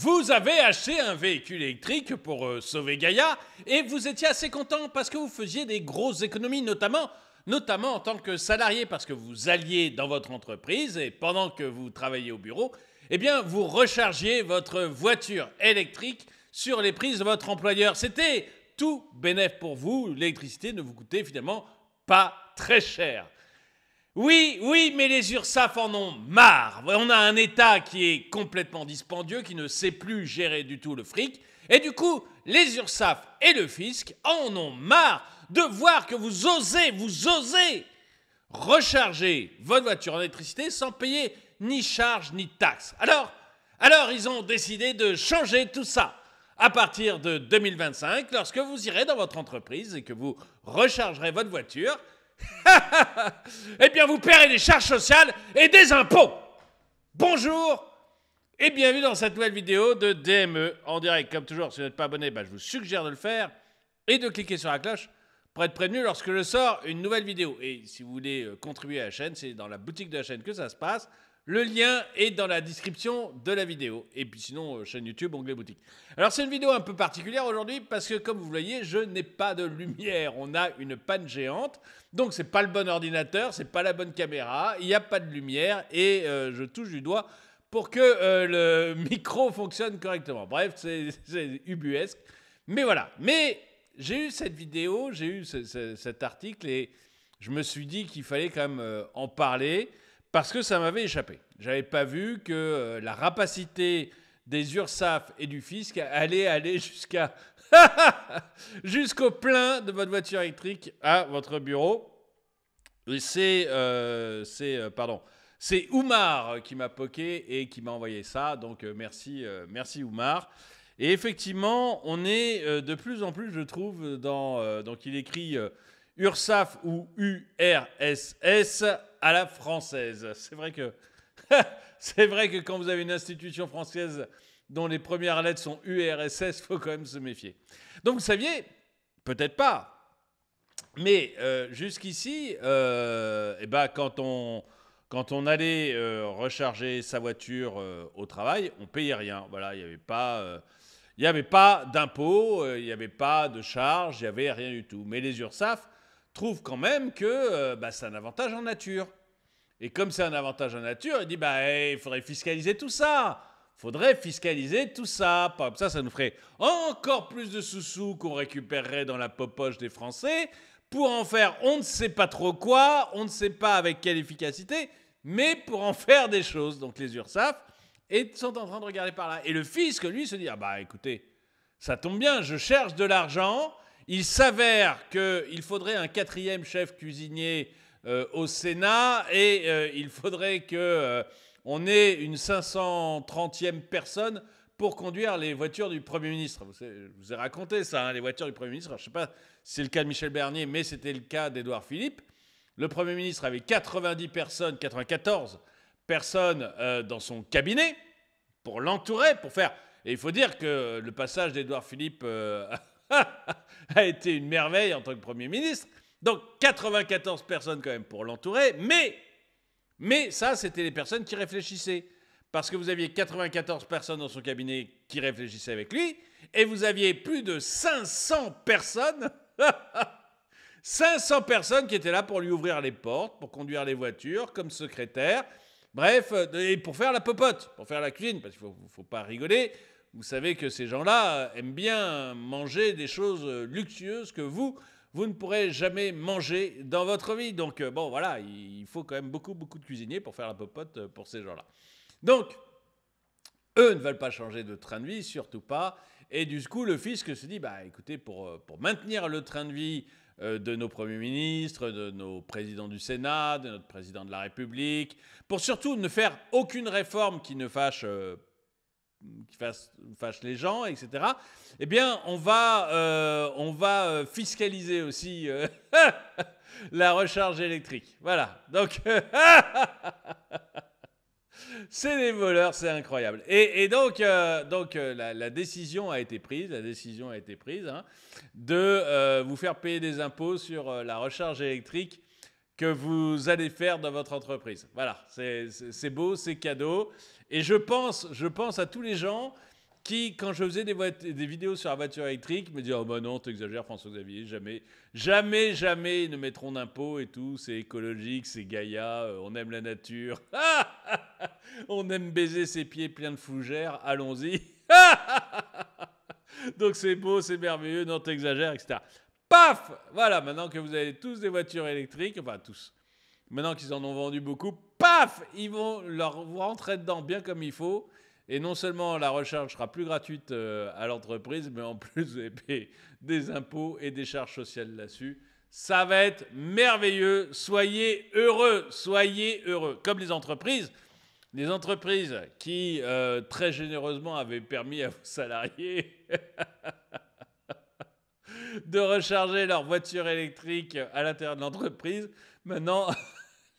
Vous avez acheté un véhicule électrique pour sauver Gaïa et vous étiez assez content parce que vous faisiez des grosses économies, notamment en tant que salarié, parce que vous alliez dans votre entreprise et pendant que vous travailliez au bureau, eh bien, vous rechargiez votre voiture électrique sur les prises de votre employeur. C'était tout bénef pour vous. L'électricité ne vous coûtait finalement pas très cher. Oui, mais les URSSAF en ont marre. On a un État qui est complètement dispendieux, qui ne sait plus gérer du tout le fric. Et du coup, les URSSAF et le fisc en ont marre de voir que vous osez recharger votre voiture en électricité sans payer ni charge ni taxe. Alors, ils ont décidé de changer tout ça. À partir de 2025, lorsque vous irez dans votre entreprise et que vous rechargerez votre voiture, eh bien, vous paierez des charges sociales et des impôts. Bonjour et bienvenue dans cette nouvelle vidéo de DME en direct. Comme toujours, si vous n'êtes pas abonné, je vous suggère de le faire et de cliquer sur la cloche pour être prévenu lorsque je sors une nouvelle vidéo. Et si vous voulez contribuer à la chaîne, c'est dans la boutique de la chaîne que ça se passe. Le lien est dans la description de la vidéo. Et puis sinon, chaîne YouTube, onglet boutique. Alors c'est une vidéo un peu particulière aujourd'hui parce que comme vous voyez, je n'ai pas de lumière. On a une panne géante. Donc c'est pas le bon ordinateur, c'est pas la bonne caméra, il n'y a pas de lumière et je touche du doigt pour que le micro fonctionne correctement. Bref, c'est ubuesque. Mais voilà. Mais j'ai eu cette vidéo, j'ai eu cet article et je me suis dit qu'il fallait quand même en parler. Parce que ça m'avait échappé. J'avais pas vu que la rapacité des URSSAF et du fisc allait aller jusqu'au plein de votre voiture électrique à votre bureau. Et c'est Oumar qui m'a poké et qui m'a envoyé ça. Donc merci Oumar. Et effectivement, on est de plus en plus, je trouve, donc il écrit URSSAF ou URSS à la française. C'est vrai que quand vous avez une institution française dont les premières lettres sont URSS, il faut quand même se méfier. Donc vous saviez, peut-être pas, mais jusqu'ici, quand on allait recharger sa voiture au travail, on payait rien. Voilà, il n'y avait pas d'impôt, il n'y avait pas de charge, il n'y avait rien du tout. Mais les URSSAF trouvent quand même que c'est un avantage en nature. Et comme c'est un avantage en nature, il dit il faudrait fiscaliser tout ça. Comme ça nous ferait encore plus de sous-sous qu'on récupérerait dans la poche des Français pour en faire on ne sait pas trop quoi, on ne sait pas avec quelle efficacité, mais pour en faire des choses. Donc les URSSAF sont en train de regarder par là. Et le fisc, lui, se dit écoutez, ça tombe bien, je cherche de l'argent. Il s'avère qu'il faudrait un 4e chef cuisinier au Sénat et il faudrait qu'on ait une 530e personne pour conduire les voitures du Premier ministre. Je vous ai raconté ça, les voitures du Premier ministre. Alors, je ne sais pas si c'est le cas de Michel Bernier, mais c'était le cas d'Édouard Philippe. Le Premier ministre avait 94 personnes dans son cabinet pour l'entourer, pour faire... Et il faut dire que le passage d'Édouard Philippe... a été une merveille en tant que Premier ministre. Donc 94 personnes quand même pour l'entourer, mais ça c'était les personnes qui réfléchissaient. Parce que vous aviez 94 personnes dans son cabinet qui réfléchissaient avec lui, et vous aviez plus de 500 personnes, 500 personnes qui étaient là pour lui ouvrir les portes, pour conduire les voitures, comme secrétaire, bref, et pour faire la popote, pour faire la cuisine, parce qu'il ne faut pas rigoler. Vous savez que ces gens-là aiment bien manger des choses luxueuses que vous ne pourrez jamais manger dans votre vie. Donc, voilà, il faut quand même beaucoup de cuisiniers pour faire la popote pour ces gens-là. Donc, eux ne veulent pas changer de train de vie, surtout pas. Et du coup, le fisc se dit, écoutez, pour maintenir le train de vie de nos premiers ministres, de nos présidents du Sénat, de notre président de la République, pour surtout ne faire aucune réforme qui ne fâche les gens, etc. Eh bien, on va fiscaliser aussi la recharge électrique. Voilà. Donc, c'est des voleurs, c'est incroyable. Et donc, la décision a été prise, de vous faire payer des impôts sur la recharge électrique que vous allez faire dans votre entreprise. Voilà, c'est beau, c'est cadeau. Et je pense à tous les gens qui, quand je faisais des vidéos sur la voiture électrique, me dit « Oh bah non, t'exagères François-Xavier, jamais, jamais, jamais ils ne mettront d'impôts et tout, c'est écologique, c'est Gaïa, on aime la nature, on aime baiser ses pieds pleins de fougères, allons-y. » Donc c'est beau, c'est merveilleux, non t'exagères, etc. Paf! Voilà, maintenant que vous avez tous des voitures électriques, enfin tous, maintenant qu'ils en ont vendu beaucoup, paf! Ils vont vous rentrer dedans bien comme il faut. Et non seulement la recharge sera plus gratuite à l'entreprise, mais en plus vous allez payer des impôts et des charges sociales là-dessus. Ça va être merveilleux. Soyez heureux, soyez heureux. Comme les entreprises qui très généreusement avaient permis à vos salariés de recharger leur voiture électrique à l'intérieur de l'entreprise. Maintenant,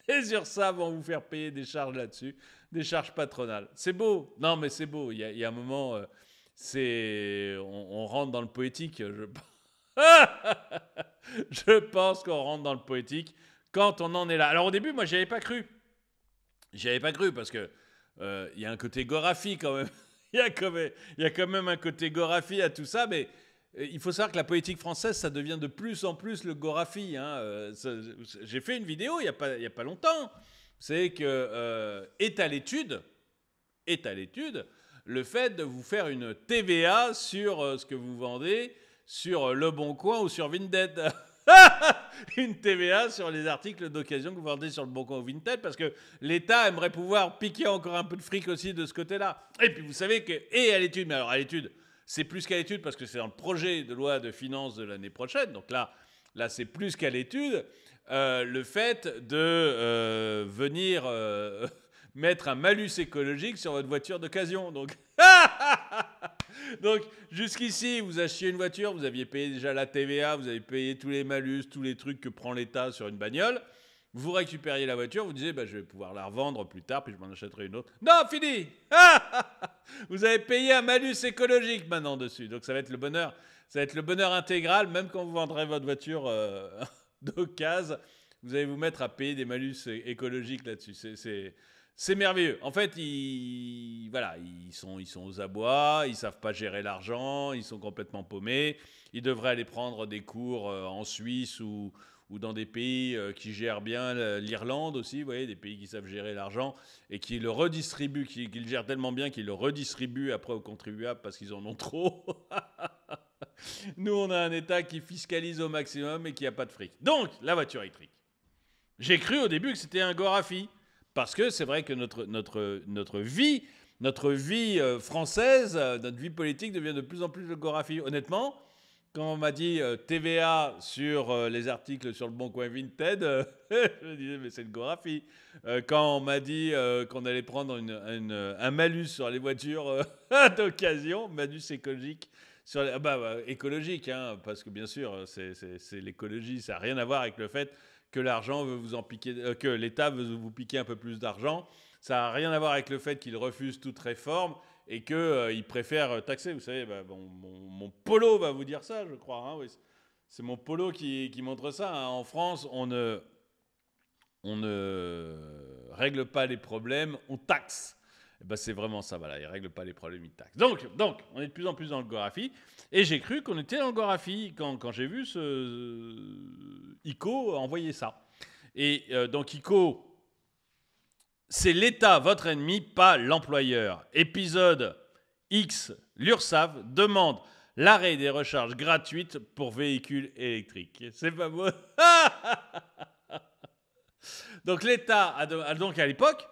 les URSSAF vont vous faire payer des charges là-dessus, des charges patronales. C'est beau. Non, mais c'est beau. Il y a un moment, on rentre dans le poétique. Je pense qu'on rentre dans le poétique quand on en est là. Alors au début, moi, j'y avais pas cru. J'y avais pas cru parce que y a un côté Gorafi quand même. Il y a quand même un côté Gorafi à tout ça, mais il faut savoir que la politique française, ça devient de plus en plus le Gorafi. Hein. J'ai fait une vidéo il y a pas longtemps. C'est que est à l'étude le fait de vous faire une TVA sur ce que vous vendez sur Le Bon Coin ou sur Vinted. Une TVA sur les articles d'occasion que vous vendez sur Le Bon Coin ou Vinted, parce que l'État aimerait pouvoir piquer encore un peu de fric aussi de ce côté-là. Et puis vous savez que, et à l'étude, mais alors à l'étude, c'est plus qu'à l'étude parce que c'est dans le projet de loi de finances de l'année prochaine, donc là c'est plus qu'à l'étude, le fait de venir mettre un malus écologique sur votre voiture d'occasion. Donc, donc jusqu'ici, vous achetiez une voiture, vous aviez payé déjà la TVA, vous avez payé tous les malus, tous les trucs que prend l'État sur une bagnole. Vous récupériez la voiture, vous disiez, je vais pouvoir la revendre plus tard, puis je m'en achèterai une autre. Non, fini. Vous avez payé un malus écologique maintenant dessus. Donc ça va être le bonheur. Ça va être le bonheur intégral, même quand vous vendrez votre voiture d'occasion, vous allez vous mettre à payer des malus écologiques là-dessus. C'est merveilleux. En fait, ils sont aux abois, ils savent pas gérer l'argent, ils sont complètement paumés. Ils devraient aller prendre des cours en Suisse ou dans des pays qui gèrent bien l'Irlande aussi, vous voyez, des pays qui savent gérer l'argent et qui le redistribuent, qui le gèrent tellement bien qu'ils le redistribuent après aux contribuables parce qu'ils en ont trop. Nous, on a un État qui fiscalise au maximum et qui n'a pas de fric. Donc, la voiture électrique. J'ai cru au début que c'était un Gorafi. Parce que c'est vrai que notre vie française, notre vie politique devient de plus en plus le Gorafi. Honnêtement, quand on m'a dit TVA sur les articles sur Le Bon Coin Vinted, je me disais, mais c'est le Gorafi. Quand on m'a dit qu'on allait prendre un malus sur les voitures d'occasion, malus écologique, sur écologique, hein, parce que bien sûr, c'est l'écologie, ça n'a rien à voir avec le fait que l'argent veut vous en piquer, que l'État veut vous piquer un peu plus d'argent. Ça n'a rien à voir avec le fait qu'il refuse toute réforme et qu'il préfère taxer. Vous savez, mon polo va vous dire ça, je crois. Hein, oui. C'est mon polo qui montre ça. Hein. En France, on ne règle pas les problèmes, on taxe. Et c'est vraiment ça, voilà, ils ne règlent pas les problèmes, ils taxent. Donc, on est de plus en plus dans le Gorafi. Et j'ai cru qu'on était dans le Gorafi quand j'ai vu ICO envoyer ça. Et donc ICO, c'est l'État, votre ennemi, pas l'employeur. Épisode X, l'URSSAF demande l'arrêt des recharges gratuites pour véhicules électriques. C'est pas beau. Donc l'État donc à l'époque,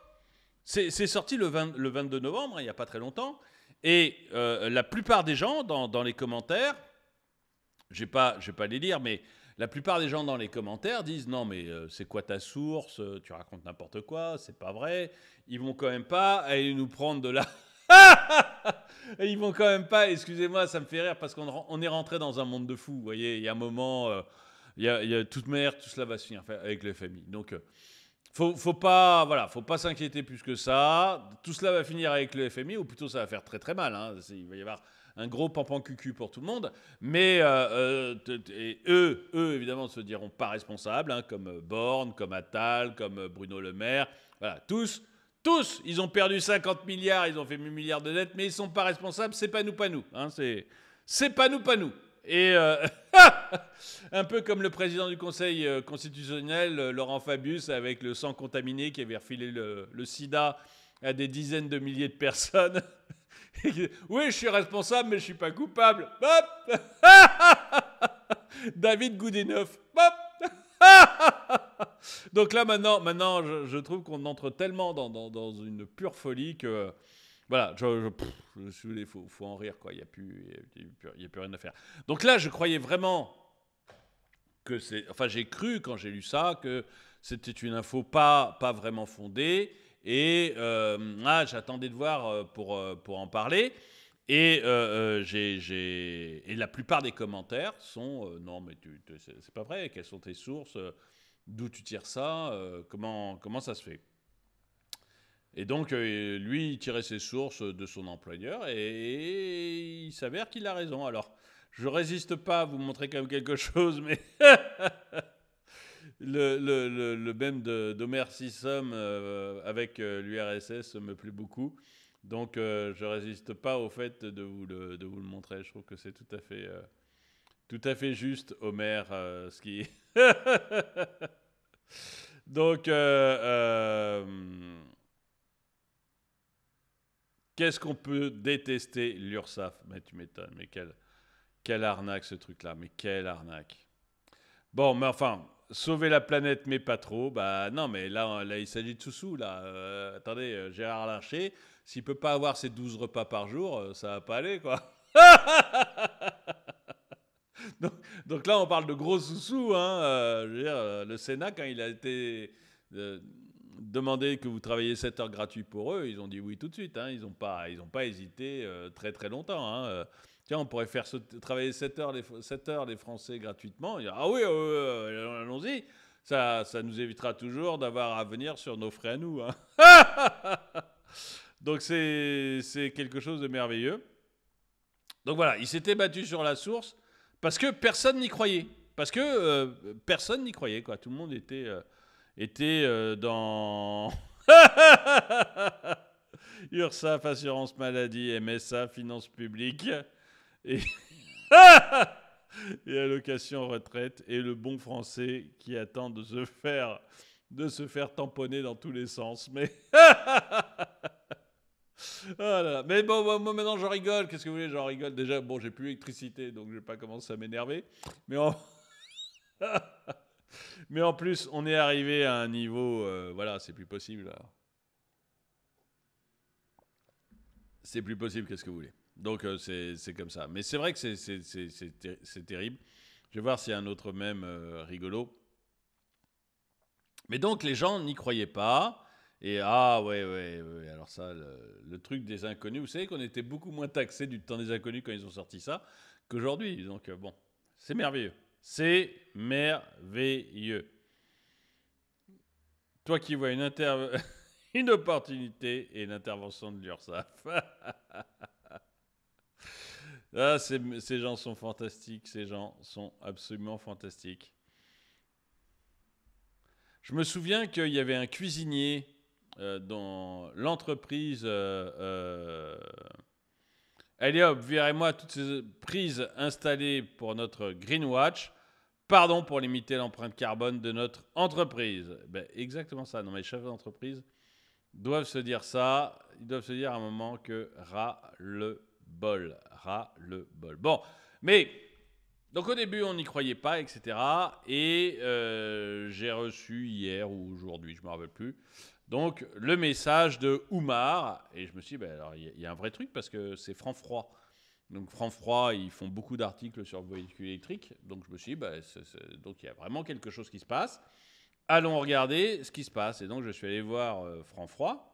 c'est sorti le 22 novembre, il n'y a pas très longtemps, et la plupart des gens dans les commentaires, je vais pas les lire, mais la plupart des gens dans les commentaires disent non mais c'est quoi ta source, tu racontes n'importe quoi, c'est pas vrai, ils vont quand même pas aller nous prendre de la... Ils vont quand même pas, excusez-moi, ça me fait rire parce qu'on est rentré dans un monde de fous, vous voyez, il y a un moment, il y a toute manière, tout cela va se finir avec le FMI, donc... Faut pas s'inquiéter plus que ça. Tout cela va finir avec le FMI, ou plutôt ça va faire très très mal. Hein. Il va y avoir un gros pampan cucu pour tout le monde. Mais eux, évidemment, ne se diront pas responsables, hein, comme Borne, comme Attal, comme Bruno Le Maire. Voilà, tous tous, ils ont perdu 50 milliards, ils ont fait 1000 milliards de dettes, mais ils ne sont pas responsables, c'est pas nous, pas nous. Hein, c'est pas nous, pas nous. Et un peu comme le président du Conseil constitutionnel, Laurent Fabius, avec le sang contaminé qui avait refilé le sida à des dizaines de milliers de personnes. Oui, je suis responsable, mais je ne suis pas coupable. Hop. David Goudinov. Donc là, maintenant je trouve qu'on entre tellement dans une pure folie que... Voilà, il faut en rire, quoi. Il n'y a plus rien à faire. Donc là, je croyais vraiment que c'est... Enfin, j'ai cru, quand j'ai lu ça, que c'était une info pas vraiment fondée. Et j'attendais de voir pour en parler. Et la plupart des commentaires sont non, mais c'est pas vrai, quelles sont tes sources, d'où tu tires ça, comment ça se fait? Et donc, lui, il tirait ses sources de son employeur et il s'avère qu'il a raison. Alors, je résiste pas à vous montrer quand même quelque chose, mais le mème d'Homer Simpson avec l'URSS me plaît beaucoup. Donc, je résiste pas au fait de vous le montrer. Je trouve que c'est tout à fait juste, Homer, ce qui... Donc, qu'est-ce qu'on peut détester l'URSSAF? Mais tu m'étonnes, mais quelle arnaque ce truc-là, mais quelle arnaque. Bon, mais enfin, sauver la planète, mais pas trop. Bah non, mais là il s'agit de sous-sous, là. Attendez, Gérard Larcher, s'il peut pas avoir ses 12 repas par jour, ça va pas aller, quoi. donc là, on parle de gros sous-sous, hein. Je veux dire, le Sénat, quand il a été demandé que vous travailliez 7 heures gratuites pour eux, ils ont dit oui tout de suite, hein. Ils ont pas hésité très très longtemps, hein. Tiens, on pourrait faire travailler 7 heures les Français gratuitement. Ah oui, allons-y. Ça nous évitera toujours d'avoir à venir sur nos frais à nous, hein. Donc c'est quelque chose de merveilleux. Donc voilà, il s'était battu sur la source parce que personne n'y croyait. Parce que personne n'y croyait, quoi. Tout le monde était dans... URSSAF, assurance maladie, MSA, finances publiques et, et allocation retraite, et le bon français qui attend de se faire tamponner dans tous les sens. Mais... Oh là là. Mais bon, moi maintenant j'en rigole. Qu'est-ce que vous voulez, j'en rigole. Déjà, bon, j'ai plus l'électricité, donc je vais pas commencer à m'énerver. Mais mais en plus, on est arrivé à un niveau... voilà, c'est plus possible. Là. C'est plus possible, qu'est-ce que vous voulez. Donc c'est comme ça. Mais c'est vrai que c'est terrible. Je vais voir s'il y a un autre mème rigolo. Mais donc les gens n'y croyaient pas. Et ouais. Alors ça, le truc des inconnus, vous savez qu'on était beaucoup moins taxés du temps des inconnus quand ils ont sorti ça qu'aujourd'hui. Donc bon, c'est merveilleux. C'est merveilleux. Toi qui vois une opportunité et l'intervention de l'URSSAF. Ces gens sont fantastiques. Ces gens sont absolument fantastiques. Je me souviens qu'il y avait un cuisinier dans l'entreprise. Allez hop, virez-moi toutes ces prises installées pour notre Greenwatch. Pardon pour limiter l'empreinte carbone de notre entreprise. Ben, exactement ça. Non, mais les chefs d'entreprise doivent se dire ça. Ils doivent se dire à un moment que ras-le-bol. Ras-le-bol. Bon, mais... Donc au début, on n'y croyait pas, etc. Et j'ai reçu hier ou aujourd'hui, je ne me rappelle plus, donc le message de Oumar. Et je me suis dit, alors il y a un vrai truc parce que c'est Franc-Froid. Donc Franc-Froid, ils font beaucoup d'articles sur le véhicule électrique. Donc je me suis dit, donc il y a vraiment quelque chose qui se passe. Allons regarder ce qui se passe. Et donc je suis allé voir Franc-Froid.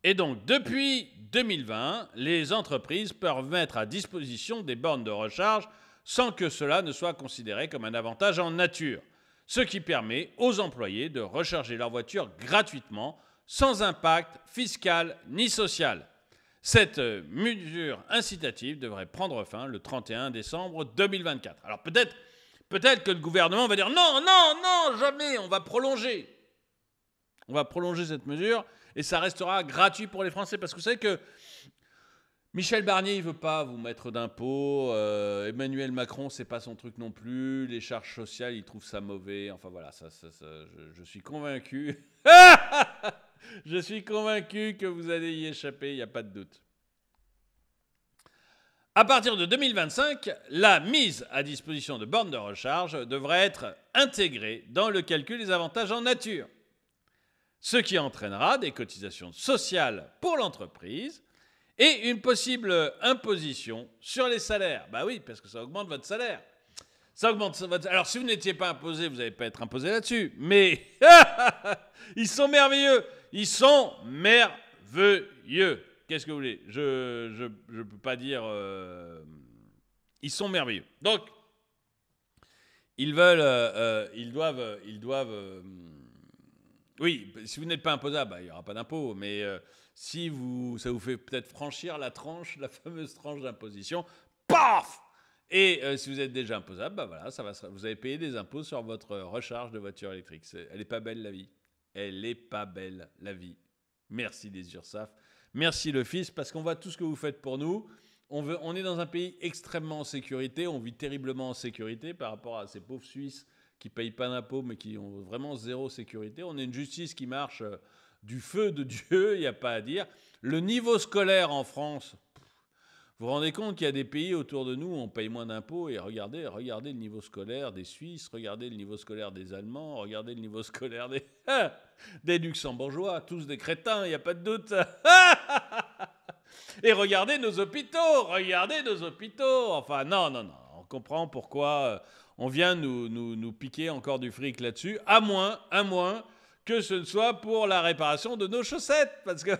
Et donc, depuis 2020, les entreprises peuvent mettre à disposition des bornes de recharge sans que cela ne soit considéré comme un avantage en nature, ce qui permet aux employés de recharger leur voiture gratuitement, sans impact fiscal ni social. Cette mesure incitative devrait prendre fin le 31 décembre 2024. Alors peut-être que le gouvernement va dire non, jamais, on va prolonger. On va prolonger cette mesure et ça restera gratuit pour les Français. Parce que vous savez que Michel Barnier, il veut pas vous mettre d'impôts. Emmanuel Macron, c'est pas son truc non plus. Les charges sociales, il trouve ça mauvais. Enfin voilà, je suis convaincu. Je suis convaincu que vous allez y échapper, il n'y a pas de doute. À partir de 2025, la mise à disposition de bornes de recharge devrait être intégrée dans le calcul des avantages en nature, ce qui entraînera des cotisations sociales pour l'entreprise et une possible imposition sur les salaires. Bah oui, parce que ça augmente votre salaire. Ça augmente votre... Alors, si vous n'étiez pas imposé, vous n'allez pas être imposé là-dessus. Mais ils sont merveilleux. Ils sont merveilleux. Qu'est-ce que vous voulez ? Je peux pas dire... Ils sont merveilleux. Donc, ils doivent... oui, si vous n'êtes pas imposable, bah, il n'y aura pas d'impôt. Mais si ça vous fait peut-être franchir la fameuse tranche d'imposition, paf ! Et si vous êtes déjà imposable, bah voilà, vous allez payer des impôts sur votre recharge de voiture électrique. Elle n'est pas belle la vie. Elle n'est pas belle la vie. Merci les URSSAF. Merci le FIS, parce qu'on voit tout ce que vous faites pour nous. On est dans un pays extrêmement en sécurité. On vit terriblement en sécurité par rapport à ces pauvres Suisses qui ne payent pas d'impôts mais qui ont vraiment zéro sécurité. On a une justice qui marche du feu de Dieu, il n'y a pas à dire. Le niveau scolaire en France... Vous vous rendez compte qu'il y a des pays autour de nous où on paye moins d'impôts et regardez le niveau scolaire des Suisses, regardez le niveau scolaire des Allemands, regardez le niveau scolaire des Luxembourgeois, tous des crétins, il n'y a pas de doute. Et regardez nos hôpitaux. Enfin, non, on comprend pourquoi on vient nous piquer encore du fric là-dessus, à moins que ce ne soit pour la réparation de nos chaussettes, parce que...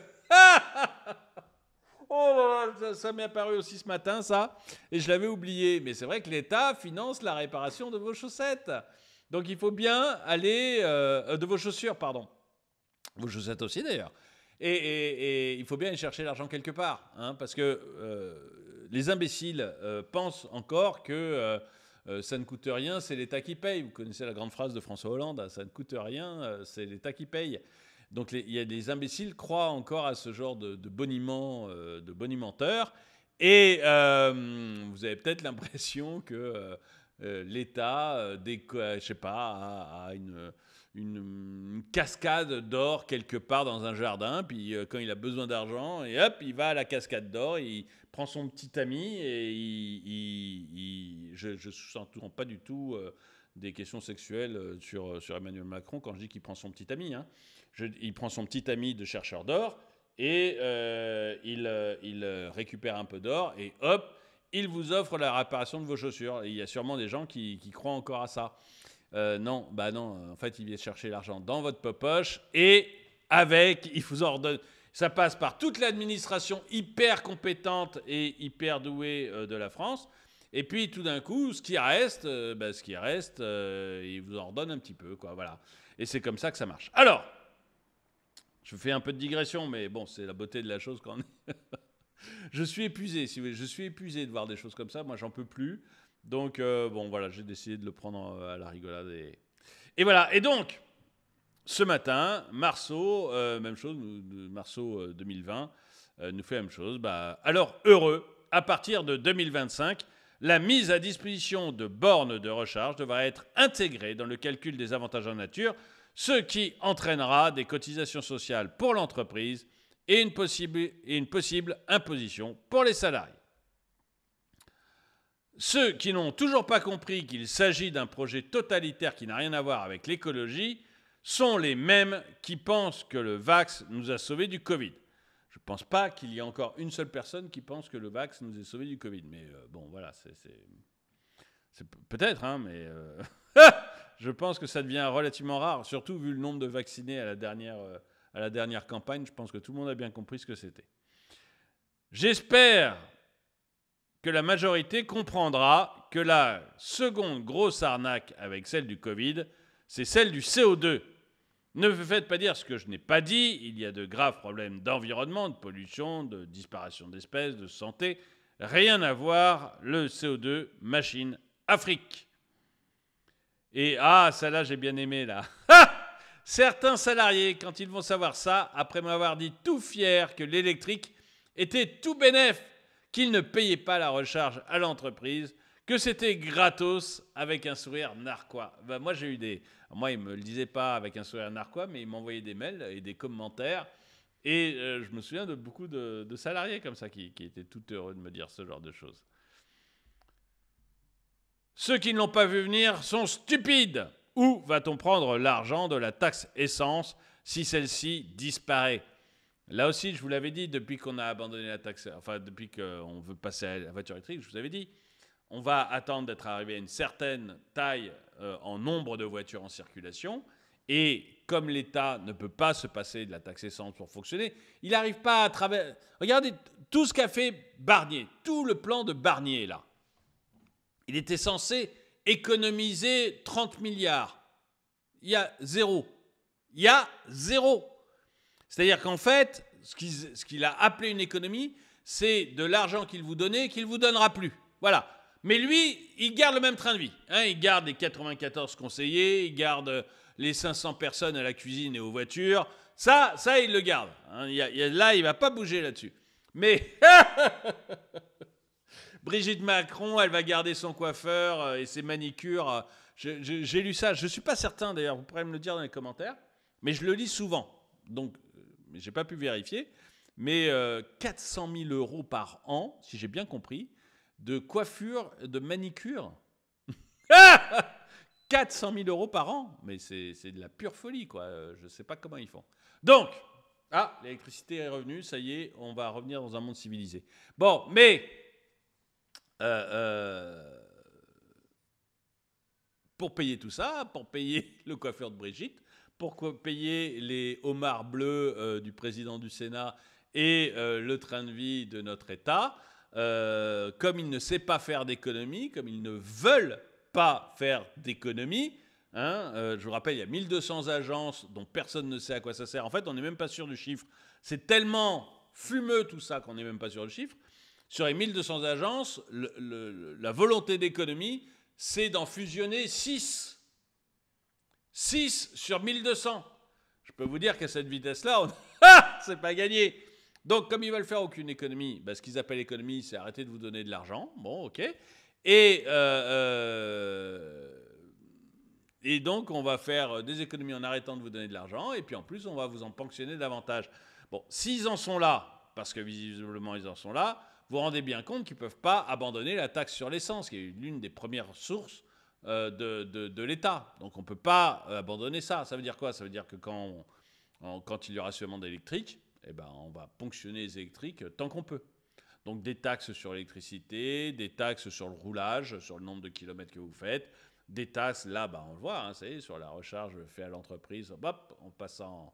Oh là là, ça m'est apparu aussi ce matin, ça, et je l'avais oublié. Mais c'est vrai que l'État finance la réparation de vos chaussettes. Donc il faut bien aller... de vos chaussures, pardon. Vos chaussettes aussi, d'ailleurs. Et il faut bien aller chercher l'argent quelque part. Hein, parce que les imbéciles pensent encore que ça ne coûte rien, c'est l'État qui paye. Vous connaissez la grande phrase de François Hollande, ça ne coûte rien, c'est l'État qui paye. Donc il y a des imbéciles qui croient encore à ce genre de bonimenteurs. Et vous avez peut-être l'impression que l'État, je sais pas, a une cascade d'or quelque part dans un jardin. Puis quand il a besoin d'argent, et hop, il va à la cascade d'or, il prend son petit ami et je ne sous-entends pas du tout des questions sexuelles sur Emmanuel Macron quand je dis qu'il prend son petit ami. Hein. Il prend son petit ami de chercheur d'or et il récupère un peu d'or et hop, il vous offre la réparation de vos chaussures. Et il y a sûrement des gens qui croient encore à ça. Non, en fait, il vient chercher l'argent dans votre poche et il vous en redonne. Ça passe par toute l'administration hyper compétente et hyper douée de la France. Et puis, tout d'un coup, ce qui reste, il vous en redonne un petit peu, quoi. Voilà. Et c'est comme ça que ça marche. Alors, je fais un peu de digression, mais bon, c'est la beauté de la chose quand on... Je suis épuisé, si vous voulez. Je suis épuisé de voir des choses comme ça. Moi, j'en peux plus. Donc, voilà, j'ai décidé de le prendre à la rigolade. Et voilà. Et donc, ce matin, Marceau, même chose, Marceau 2020, nous fait la même chose. Alors, heureux, à partir de 2025, la mise à disposition de bornes de recharge devra être intégrée dans le calcul des avantages en nature, ce qui entraînera des cotisations sociales pour l'entreprise et une possible imposition pour les salariés. Ceux qui n'ont toujours pas compris qu'il s'agit d'un projet totalitaire qui n'a rien à voir avec l'écologie sont les mêmes qui pensent que le Vax nous a sauvés du Covid. Je ne pense pas qu'il y ait encore une seule personne qui pense que le Vax nous ait sauvés du Covid. Mais bon, voilà, c'est peut-être, hein, mais... Je pense que ça devient relativement rare, surtout vu le nombre de vaccinés à la dernière campagne. Je pense que tout le monde a bien compris ce que c'était. J'espère que la majorité comprendra que la seconde grosse arnaque avec celle du Covid, c'est celle du CO2. Ne me faites pas dire ce que je n'ai pas dit. Il y a de graves problèmes d'environnement, de pollution, de disparition d'espèces, de santé. Rien à voir, le CO2, machine Afrique. Et celle-là, j'ai bien aimé, là. certains salariés, quand ils vont savoir ça, après m'avoir dit tout fier que l'électrique était tout bénef, qu'ils ne payaient pas la recharge à l'entreprise, que c'était gratos avec un sourire narquois. Ben, moi, j'ai eu des... Moi, ils ne me le disaient pas avec un sourire narquois, mais ils m'envoyaient des mails et des commentaires. Et je me souviens de beaucoup de salariés comme ça qui étaient tout heureux de me dire ce genre de choses. Ceux qui ne l'ont pas vu venir sont stupides. Où va-t-on prendre l'argent de la taxe essence si celle-ci disparaît? Là aussi, je vous l'avais dit, depuis qu'on a abandonné la taxe, enfin depuis qu'on veut passer à la voiture électrique, je vous avais dit, on va attendre d'être arrivé à une certaine taille en nombre de voitures en circulation. Et comme l'État ne peut pas se passer de la taxe essence pour fonctionner, il n'arrive pas à travers... Regardez tout ce qu'a fait Barnier, tout le plan de Barnier là. Il était censé économiser 30 milliards. Il y a zéro. Il y a zéro. C'est-à-dire qu'en fait, ce qu'il a appelé une économie, c'est de l'argent qu'il vous donnait et qu'il ne vous donnera plus. Voilà. Mais lui, il garde le même train de vie. Hein, il garde les 94 conseillers, il garde les 500 personnes à la cuisine et aux voitures. Ça il le garde. Hein, là, il ne va pas bouger là-dessus. Mais Brigitte Macron, elle va garder son coiffeur et ses manicures. J'ai lu ça. Je ne suis pas certain, d'ailleurs, vous pourrez me le dire dans les commentaires. Mais je le lis souvent. Donc, je n'ai pas pu vérifier. Mais 400 000 € par an, si j'ai bien compris, de coiffure, de manicure. 400 000 € par an. Mais c'est de la pure folie, quoi. Je ne sais pas comment ils font. Donc, l'électricité est revenue. Ça y est, on va revenir dans un monde civilisé. Bon, mais... pour payer tout ça, pour payer le coiffeur de Brigitte, pour payer les homards bleus du président du Sénat et le train de vie de notre État, comme il ne sait pas faire d'économie, comme ils ne veulent pas faire d'économie, je vous rappelle, il y a 1200 agences dont personne ne sait à quoi ça sert. En fait, on n'est même pas sûr du chiffre. C'est tellement fumeux tout ça qu'on n'est même pas sûr du chiffre. Sur les 1200 agences, la volonté d'économie, c'est d'en fusionner 6. 6 sur 1200. Je peux vous dire qu'à cette vitesse-là, c'est pas gagné. Donc, comme ils veulent faire aucune économie, ce qu'ils appellent économie, c'est arrêter de vous donner de l'argent. Bon, ok. Et donc, on va faire des économies en arrêtant de vous donner de l'argent. Et puis, en plus, on va vous en ponctionner davantage. Bon, s'ils en sont là, parce que visiblement, ils en sont là, vous vous rendez bien compte qu'ils ne peuvent pas abandonner la taxe sur l'essence, qui est l'une des premières sources de l'État. Donc on ne peut pas abandonner ça. Ça veut dire quoi? Ça veut dire que quand il y aura ce monde électrique, on va ponctionner les électriques tant qu'on peut. Donc des taxes sur l'électricité, des taxes sur le roulage, sur le nombre de kilomètres que vous faites, des taxes, là, on le voit, ça y est, sur la recharge faite à l'entreprise, hop, on passe en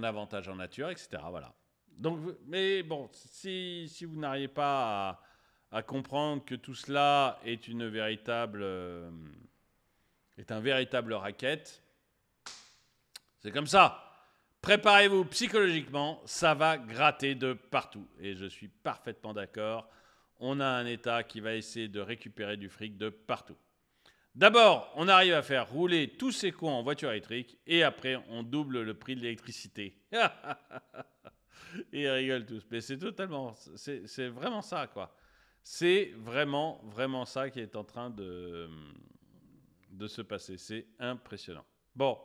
avantage en nature, etc. Voilà. Donc, mais bon, si vous n'arrivez pas à comprendre que tout cela est un véritable racket, c'est comme ça. Préparez-vous psychologiquement, ça va gratter de partout. Et je suis parfaitement d'accord. On a un État qui va essayer de récupérer du fric de partout. D'abord, on arrive à faire rouler tous ces cons en voiture électrique et après, on double le prix de l'électricité. Et ils rigolent tous. Mais c'est vraiment ça, quoi. C'est vraiment, vraiment ça qui est en train de se passer. C'est impressionnant. Bon.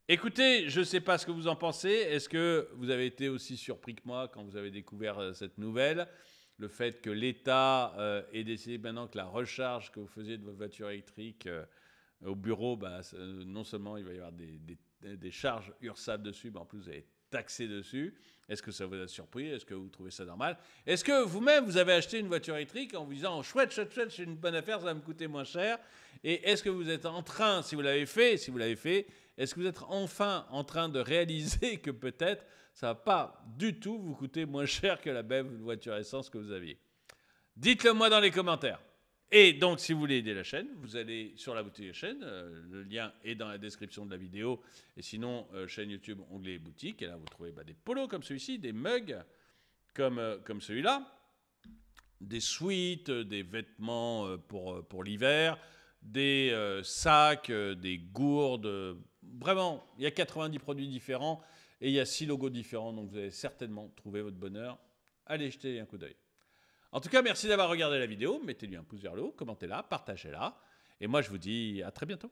Écoutez, je ne sais pas ce que vous en pensez. Est-ce que vous avez été aussi surpris que moi quand vous avez découvert cette nouvelle? Le fait que l'État ait décidé maintenant que la recharge que vous faisiez de votre voiture électrique au bureau, non seulement il va y avoir des charges URSSAF dessus, mais en plus vous allez être taxé dessus. Est-ce que ça vous a surpris? Est-ce que vous trouvez ça normal? Est-ce que vous-même, vous avez acheté une voiture électrique en vous disant « chouette, c'est une bonne affaire, ça va me coûter moins cher » Et est-ce que vous êtes en train, si vous l'avez fait, est-ce que vous êtes enfin en train de réaliser que peut-être ça ne va pas du tout vous coûter moins cher que la belle voiture essence que vous aviez? Dites-le moi dans les commentaires. Et donc, si vous voulez aider la chaîne, vous allez sur la boutique de la chaîne. Le lien est dans la description de la vidéo. Et sinon, chaîne YouTube, onglet boutique. Et là, vous trouvez des polos comme celui-ci, des mugs comme celui-là, des sweats, des vêtements pour l'hiver, des sacs, des gourdes, Vraiment, il y a 90 produits différents et il y a 6 logos différents, donc vous allez certainement trouver votre bonheur. Allez jeter un coup d'œil. En tout cas, merci d'avoir regardé la vidéo. Mettez-lui un pouce vers le haut, commentez-la, partagez-la. Et moi, je vous dis à très bientôt.